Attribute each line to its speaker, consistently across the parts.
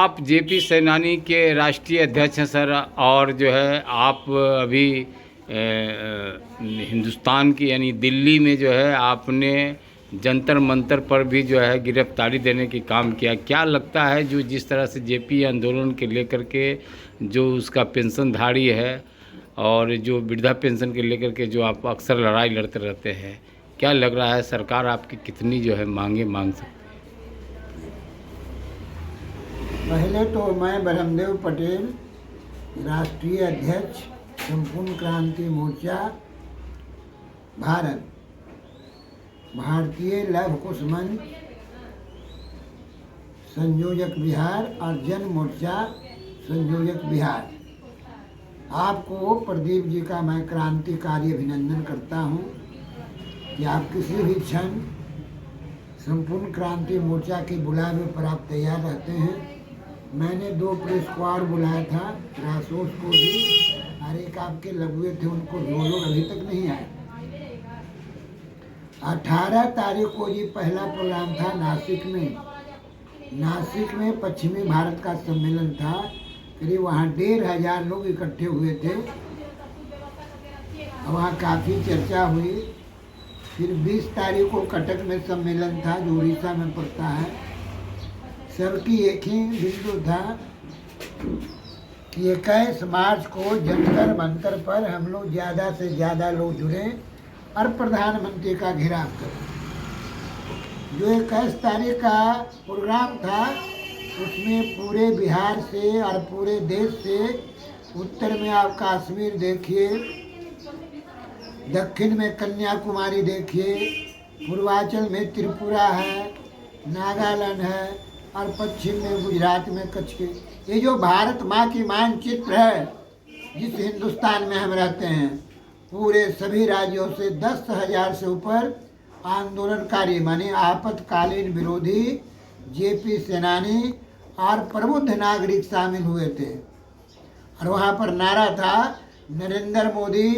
Speaker 1: आप जेपी सेनानी के राष्ट्रीय अध्यक्ष हैं सर, और जो है आप अभी हिंदुस्तान की यानी दिल्ली में जो है आपने जंतर मंतर पर भी जो है गिरफ्तारी देने की काम किया। क्या लगता है जो जिस तरह से जेपी आंदोलन के लेकर के जो उसका पेंशनधारी है और जो वृद्धा पेंशन के लेकर के जो आप अक्सर लड़ाई लड़ते रहते हैं, क्या लग रहा है सरकार आपकी कितनी जो है मांगे मांग सकती है?
Speaker 2: पहले तो मैं ब्रह्मदेव पटेल, राष्ट्रीय अध्यक्ष संपूर्ण क्रांति मोर्चा भारत, भारतीय लौह कुश मंच संयोजक बिहार और जन मोर्चा संयोजक बिहार, आपको प्रदीप जी का मैं क्रांतिकारी अभिनंदन करता हूं कि आप किसी भी क्षण संपूर्ण क्रांति मोर्चा के बुलावे पर आप तैयार रहते हैं। मैंने 2 प्रेस स्क्वाड बुलाया था, रासोस को भी, और एक आपके लघुए थे, उनको 2 लोग अभी तक नहीं आए। 18 तारीख को जी पहला प्रोग्राम था नासिक में पश्चिमी भारत का सम्मेलन था। करीब वहाँ 1500 लोग इकट्ठे हुए थे। वहाँ काफ़ी चर्चा हुई। फिर 20 तारीख को कटक में सम्मेलन था, जो उड़ीसा में पड़ता है। सबकी एक ही बिंदु था कि 21 मार्च को जंतर मंतर पर हम लोग ज़्यादा से ज़्यादा लोग जुड़े और प्रधानमंत्री का घेराव करें। जो 21 तारीख का प्रोग्राम था, उसमें पूरे बिहार से और पूरे देश से, उत्तर में आप कश्मीर देखिए, दक्षिण में कन्याकुमारी देखिए, पूर्वांचल में त्रिपुरा है, नागालैंड है, और पश्चिम में गुजरात में कच्छ के, ये जो भारत माँ की मानचित्र है, जिस हिंदुस्तान में हम रहते हैं, पूरे सभी राज्यों से 10,000 से ऊपर आंदोलनकारी माने आपातकालीन विरोधी जेपी सेनानी और प्रबुद्ध नागरिक शामिल हुए थे। और वहाँ पर नारा था, नरेंद्र मोदी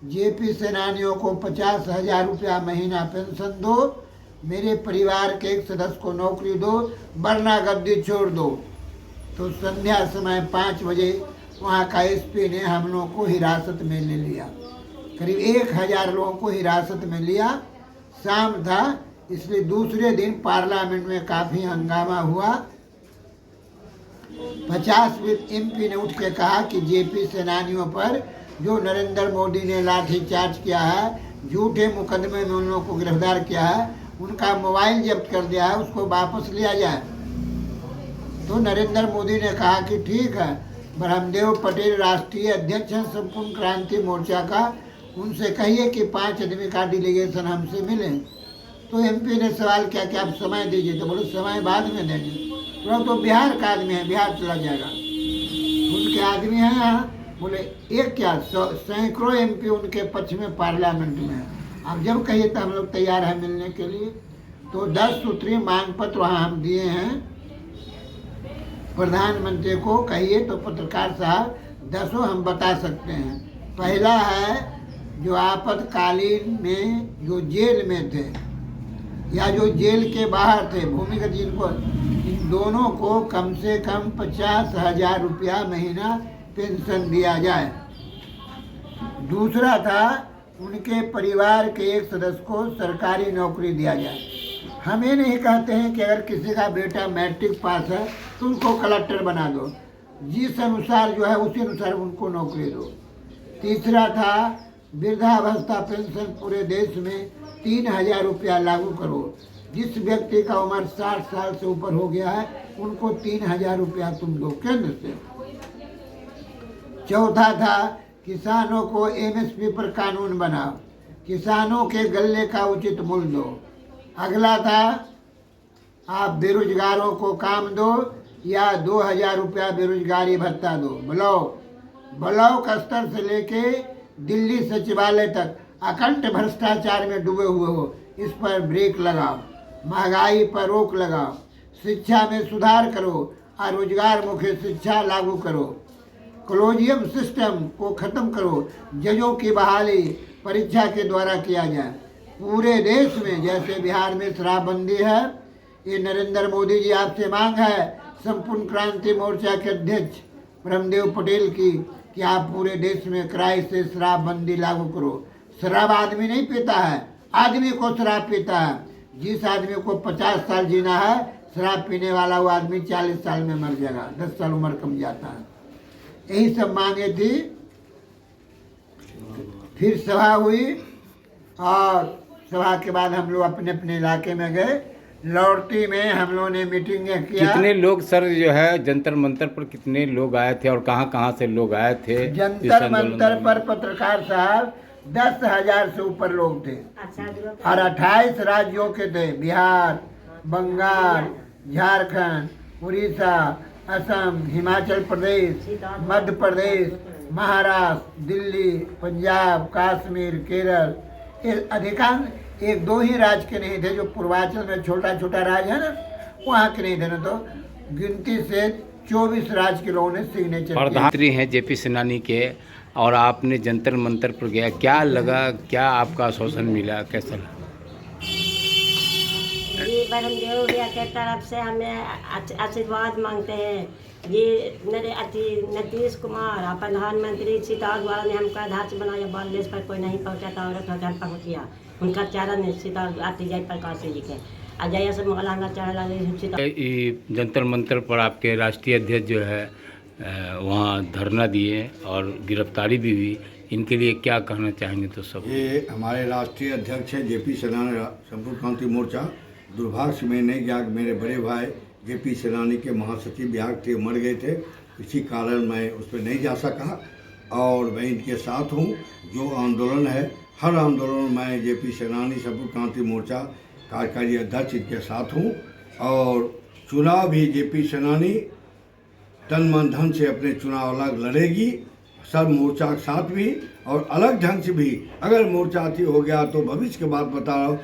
Speaker 2: जेपी सेनानियों को 50,000 रुपया महीना पेंशन दो, मेरे परिवार के एक सदस्य को नौकरी दो, वरना गद्दी छोड़ दो। तो संध्या समय 5 बजे वहाँ का एसपी ने हम लोगों को हिरासत में ले लिया। करीब 1000 लोगों को हिरासत में लिया। शाम था, इसलिए दूसरे दिन पार्लियामेंट में काफ़ी हंगामा हुआ। 50 MP ने उठ के कहा कि जेपी सेनानियों पर जो नरेंद्र मोदी ने लाठीचार्ज किया है, झूठे मुकदमे में उन लोगों को गिरफ्तार किया है, उनका मोबाइल जब्त कर दिया है, उसको वापस लिया जाए। तो नरेंद्र मोदी ने कहा कि ठीक है, ब्रह्मदेव पटेल राष्ट्रीय अध्यक्ष हैं संपूर्ण क्रांति मोर्चा का, उनसे कहिए कि 5 आदमी का डेलीगेशन हमसे मिले। तो MP ने सवाल किया कि आप समय दीजिए, तो बोले समय बाद में देंगे। तो बिहार का आदमी है, बिहार चला जाएगा। उनके आदमी हैं यहाँ, बोले एक क्या, सैकड़ों MP उनके पक्ष में पार्लियामेंट में है, आप जब कहिए तो हम लोग तैयार हैं मिलने के लिए। तो 10 सूत्रीय मांग पत्र वहाँ हम दिए हैं प्रधानमंत्री को। कहिए तो पत्रकार साहब 10 हम बता सकते हैं। पहला है, जो आपातकालीन में जो जेल में थे या जो जेल के बाहर थे भूमिगत, जिनको, इन दोनों को कम से कम 50,000 रुपया महीना पेंशन दिया जाए। दूसरा था, उनके परिवार के एक सदस्य को सरकारी नौकरी दिया जाए। हम ये नहीं कहते हैं कि अगर किसी का बेटा मैट्रिक पास है तो उनको कलेक्टर बना दो, जिस अनुसार जो है उसी अनुसार उनको नौकरी दो। तीसरा था, वृद्धावस्था पेंशन पूरे देश में 3000 रुपया लागू करो। जिस व्यक्ति का उम्र 60 साल से ऊपर हो गया है, उनको 3000 रुपया तुम दो केंद्र से। चौथा था, किसानों को MSP पर कानून बनाओ, किसानों के गल्ले का उचित मूल्य दो। अगला था, आप बेरोजगारों को काम दो या 2000 रुपया बेरोजगारी भत्ता दो। ब्लॉक स्तर से लेके दिल्ली सचिवालय तक अखंड भ्रष्टाचार में डूबे हुए हो, इस पर ब्रेक लगाओ। महंगाई पर रोक लगाओ, शिक्षा में सुधार करो और रोजगार मुखी शिक्षा लागू करो। कॉलेजियम सिस्टम को ख़त्म करो, जजों की बहाली परीक्षा के द्वारा किया जाए। पूरे देश में जैसे बिहार में शराबबंदी है, ये नरेंद्र मोदी जी आपसे मांग है संपूर्ण क्रांति मोर्चा के अध्यक्ष ब्रह्मदेव पटेल की कि आप पूरे देश में किराए से शराबबंदी लागू करो। शराब आदमी नहीं पीता है, आदमी को शराब पीता है। जिस आदमी को 50 साल जीना है, शराब पीने वाला वो आदमी 40 साल में मर जाएगा, 10 साल उम्र कम जाता है। यही सब मांगे थी। फिर सभा हुई और सभा के बाद हम लोग अपने अपने इलाके में गए। लौटती में हम लोगों ने मीटिंगें किया।
Speaker 1: कितने लोग सर जो है जंतर मंतर पर कितने लोग आए थे और कहाँ से लोग आए थे?
Speaker 2: जंतर मंतर पर पत्रकार साहब 10,000 से ऊपर लोग थे और 28 राज्यों के थे। बिहार, बंगाल, झारखंड, उड़ीसा, असम, हिमाचल प्रदेश, मध्य प्रदेश, महाराष्ट्र, दिल्ली, पंजाब, कश्मीर, केरल। ये अधिकांश 1-2 ही राज्य के नहीं थे, जो पूर्वांचल में छोटा छोटा राज्य है ना, वहाँ के नहीं थे। ना तो गिनती से 24 राज्य के लोगों ने सिग्नेचर।
Speaker 1: प्रधानमंत्री हैं जेपी सेनानी के और आपने जंतर मंतर पर गया, क्या लगा, क्या आपका आश्वासन मिला, कैसा लगा?
Speaker 3: ये ब्रह्मदेव भैया के तरफ से हमें आशीर्वाद मांगते हैं। ये मेरे नीतीश कुमार और प्रधानमंत्री सीताराम द्वारा ने हमका आदर्श बनाया। बाल देश पर कोई नहीं पहुँचा था, औरत घर पहुँच गया। उनका चरण सीताराम आती जय प्रकाश जी के अजय से मौलाना चरण।
Speaker 1: जंतर मंतर पर आपके राष्ट्रीय अध्यक्ष जो है वहाँ धरना दिए और गिरफ्तारी भी हुई, इनके लिए क्या कहना चाहेंगे? तो सब
Speaker 4: ये हमारे राष्ट्रीय अध्यक्ष हैं जेपी सेनानी, संपूर्ण क्रांति मोर्चा। दुर्भाग्य में नहीं गया, मेरे बड़े भाई जेपी सेनानी के महासचिव बिहार थे, मर गए थे, इसी कारण मैं उस पर नहीं जा सका। और मैं इनके साथ हूँ। जो आंदोलन है, हर आंदोलन में मैं जेपी सेनानी संपूर्ण क्रांति मोर्चा कार्यकारी अध्यक्ष इनके साथ हूँ। और चुनाव भी जेपी सेनानी तन मन धन से अपने चुनाव अलग लड़ेगी, सब मोर्चा के साथ भी और अलग ढंग से भी। अगर मोर्चा अति हो गया तो भविष्य के बाद बता रहा हूँ,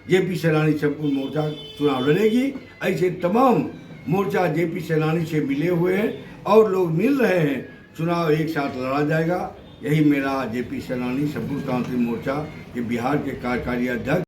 Speaker 4: जेपी सेनानी संपूर्ण मोर्चा चुनाव लड़ेगी। ऐसे तमाम मोर्चा जेपी सेनानी से मिले हुए हैं और लोग मिल रहे हैं, चुनाव एक साथ लड़ा जाएगा। यही मेरा जेपी सेनानी संपूर्ण क्रांति मोर्चा के बिहार के कार्यकारी अध्यक्ष